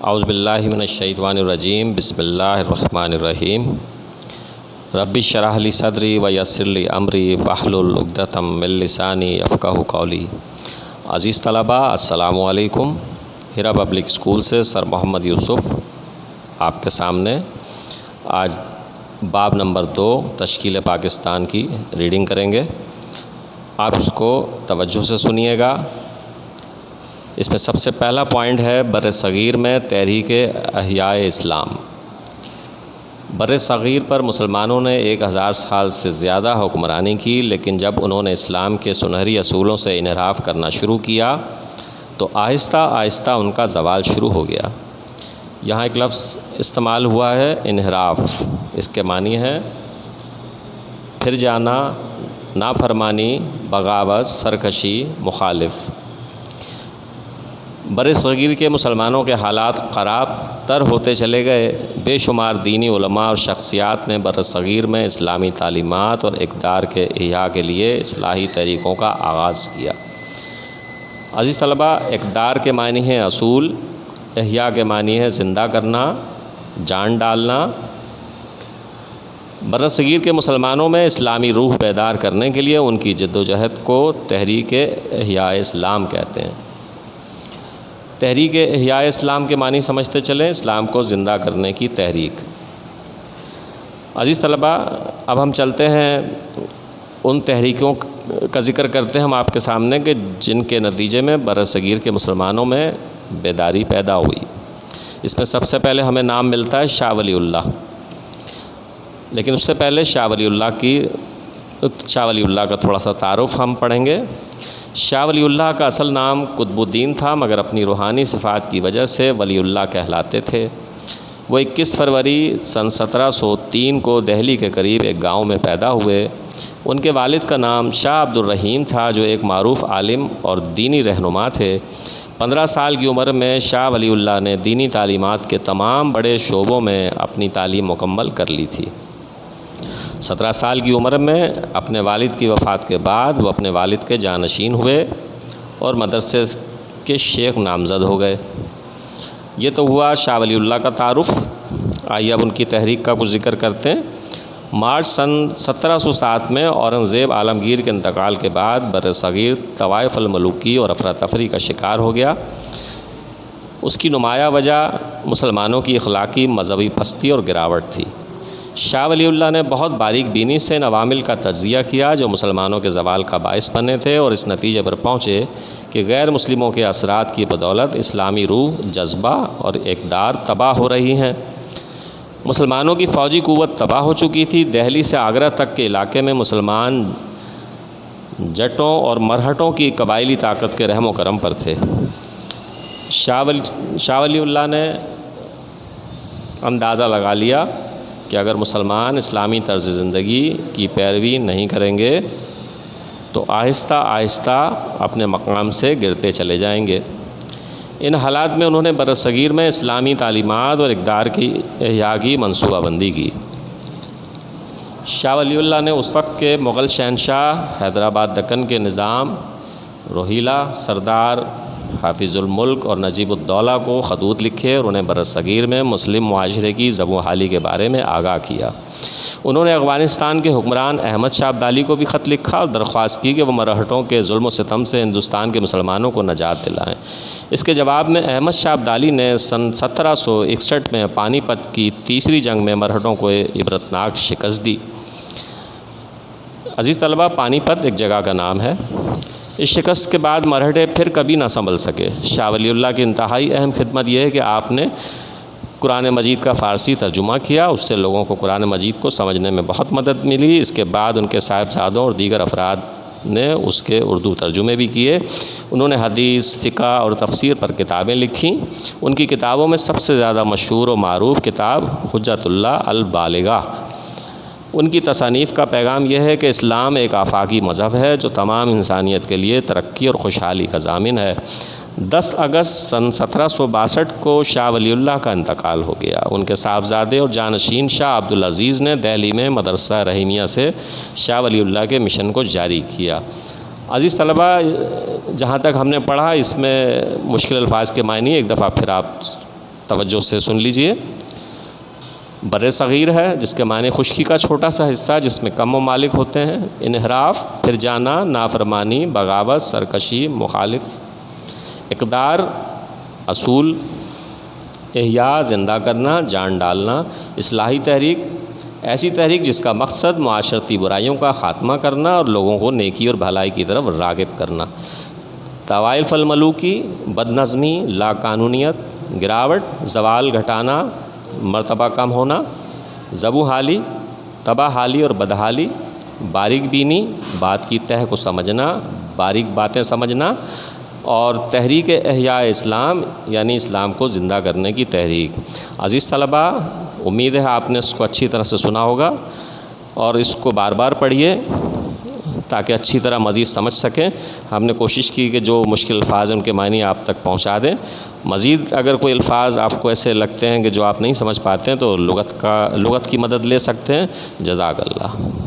اعوذ باللہ من الشیطان الرجیم بسم اللہ الرحمن الرحیم رب اشرح لی صدری ویسر لی امری واحلل عقدۃ من لسانی یفقہوا قولی۔ عزیز طلبہ، السلام علیکم۔ ہیرا پبلک اسکول سے سر محمد یوسف آپ کے سامنے آج باب نمبر 2 تشکیل پاکستان کی ریڈنگ کریں گے۔ آپ اس کو توجہ سے سنیے گا۔ اس میں سب سے پہلا پوائنٹ ہے بر صغیر میں تحریک احیاء اسلام۔ بر صغیر پر مسلمانوں نے 1000 سال سے زیادہ حکمرانی کی، لیکن جب انہوں نے اسلام کے سنہری اصولوں سے انحراف کرنا شروع کیا تو آہستہ آہستہ ان کا زوال شروع ہو گیا۔ یہاں ایک لفظ استعمال ہوا ہے انحراف، اس کے معنی ہے پھر جانا، نافرمانی، بغاوت، سرکشی، مخالف۔ بر صغیر کے مسلمانوں کے حالات خراب تر ہوتے چلے گئے۔ بے شمار دینی علماء اور شخصیات نے بر صغیر میں اسلامی تعلیمات اور اقدار کے احیاء کے لیے اصلاحی طریقوں کا آغاز کیا۔ عزیز طلبہ، اقدار کے معنی ہے اصول، احیاء کے معنی ہے زندہ کرنا، جان ڈالنا۔ بر صغیر کے مسلمانوں میں اسلامی روح بیدار کرنے کے لیے ان کی جد و جہد کو تحریک احیاء اسلام کہتے ہیں۔ تحریک احیاء اسلام کے معنی سمجھتے چلیں، اسلام کو زندہ کرنے کی تحریک۔ عزیز طلبہ، اب ہم چلتے ہیں ان تحریکوں کا ذکر کرتے ہیں ہم آپ کے سامنے کہ جن کے نتیجے میں بر صغیر کے مسلمانوں میں بیداری پیدا ہوئی۔ اس میں سب سے پہلے ہمیں نام ملتا ہے شاہ ولی اللہ، لیکن اس سے پہلے شاہ ولی اللہ کا تھوڑا سا تعارف ہم پڑھیں گے۔ شاہ ولی اللہ کا اصل نام قطب الدین تھا، مگر اپنی روحانی صفات کی وجہ سے ولی اللہ کہلاتے تھے۔ وہ 21 فروری سن 1703 کو دہلی کے قریب ایک گاؤں میں پیدا ہوئے۔ ان کے والد کا نام شاہ عبد الرحیم تھا، جو ایک معروف عالم اور دینی رہنما تھے۔ 15 سال کی عمر میں شاہ ولی اللہ نے دینی تعلیمات کے تمام بڑے شعبوں میں اپنی تعلیم مکمل کر لی تھی۔ 17 سال کی عمر میں اپنے والد کی وفات کے بعد وہ اپنے والد کے جانشین ہوئے اور مدرسے کے شیخ نامزد ہو گئے۔ یہ تو ہوا شاہ ولی اللہ کا تعارف۔ آئیے اب ان کی تحریک کا کچھ ذکر کرتے ہیں۔ مارچ سن 1707 میں اورنگزیب عالمگیر کے انتقال کے بعد بر صغیر طوائف الملوکی اور افراتفری کا شکار ہو گیا۔ اس کی نمایاں وجہ مسلمانوں کی اخلاقی مذہبی پستی اور گراوٹ تھی۔ شاہ ولی اللہ نے بہت باریک بینی سے ان عوامل کا تجزیہ کیا جو مسلمانوں کے زوال کا باعث بنے تھے، اور اس نتیجے پر پہنچے کہ غیر مسلموں کے اثرات کی بدولت اسلامی روح، جذبہ اور اقدار تباہ ہو رہی ہیں۔ مسلمانوں کی فوجی قوت تباہ ہو چکی تھی۔ دہلی سے آگرہ تک کے علاقے میں مسلمان جٹوں اور مرہٹوں کی قبائلی طاقت کے رحم و کرم پر تھے۔ شاہ ولی اللہ نے اندازہ لگا لیا کہ اگر مسلمان اسلامی طرز زندگی کی پیروی نہیں کریں گے تو آہستہ آہستہ اپنے مقام سے گرتے چلے جائیں گے۔ ان حالات میں انہوں نے بر صغیر میں اسلامی تعلیمات اور اقدار کی احیاء کی منصوبہ بندی کی۔ شاہ ولی اللہ نے اس وقت کے مغل شہنشاہ حیدرآباد دکن کے نظام روہیلا، سردار حافظ الملک اور نجیب الدولہ کو خطوط لکھے اور انہیں بر صغیر میں مسلم معاشرے کی زبوں حالی کے بارے میں آگاہ کیا۔ انہوں نے افغانستان کے حکمران احمد شاہ ابدالی کو بھی خط لکھا اور درخواست کی کہ وہ مرہٹوں کے ظلم و ستم سے ہندوستان کے مسلمانوں کو نجات دلائیں۔ اس کے جواب میں احمد شاہ ابدالی نے سن 1761 میں پانی پت کی تیسری جنگ میں مرہٹوں کو عبرتناک شکست دی۔ عزیز طلبہ، پانی پت ایک جگہ کا نام ہے۔ اس شکست کے بعد مرہٹے پھر کبھی نہ سنبھل سکے۔ شاہ ولی اللہ کی انتہائی اہم خدمت یہ ہے کہ آپ نے قرآن مجید کا فارسی ترجمہ کیا۔ اس سے لوگوں کو قرآن مجید کو سمجھنے میں بہت مدد ملی۔ اس کے بعد ان کے صاحبزادوں اور دیگر افراد نے اس کے اردو ترجمے بھی کیے۔ انہوں نے حدیث، فقہ اور تفسیر پر کتابیں لکھیں۔ ان کی کتابوں میں سب سے زیادہ مشہور و معروف کتاب حجت اللہ البالغہ۔ ان کی تصانیف کا پیغام یہ ہے کہ اسلام ایک آفاقی مذہب ہے جو تمام انسانیت کے لیے ترقی اور خوشحالی کا ضامن ہے۔ 10 اگست سن 1762 کو شاہ ولی اللہ کا انتقال ہو گیا۔ ان کے صاحبزادے اور جانشین شاہ عبدالعزیز نے دہلی میں مدرسہ رحیمیہ سے شاہ ولی اللہ کے مشن کو جاری کیا۔ عزیز طلبہ، جہاں تک ہم نے پڑھا اس میں مشکل الفاظ کے معنی ایک دفعہ پھر آپ توجہ سے سن لیجئے۔ بر صغیر ہے جس کے معنی خشکی کا چھوٹا سا حصہ جس میں کم ممالک ہوتے ہیں۔ انحراف پھر جانا، نافرمانی، بغاوت، سرکشی، مخالف۔ اقدار اصول، احیاء زندہ کرنا، جان ڈالنا۔ اصلاحی تحریک ایسی تحریک جس کا مقصد معاشرتی برائیوں کا خاتمہ کرنا اور لوگوں کو نیکی اور بھلائی کی طرف راغب کرنا۔ طوائف الملوکی بد نظمی، لا قانونیت، گراوٹ، زوال، گھٹانا، مرتبہ کم ہونا۔ ضبو حالی تباہ حالی اور بدحالی۔ باریک بینی بات کی تہ کو سمجھنا، باریک باتیں سمجھنا۔ اور تحریک احیاء اسلام یعنی اسلام کو زندہ کرنے کی تحریک۔ عزیز طلباء، امید ہے آپ نے اس کو اچھی طرح سے سنا ہوگا اور اس کو بار بار پڑھیے تاکہ اچھی طرح مزید سمجھ سکیں۔ ہم نے کوشش کی کہ جو مشکل الفاظ ہیں ان کے معنی آپ تک پہنچا دیں۔ مزید اگر کوئی الفاظ آپ کو ایسے لگتے ہیں کہ جو آپ نہیں سمجھ پاتے ہیں تو لغت کی مدد لے سکتے ہیں۔ جزاک اللہ۔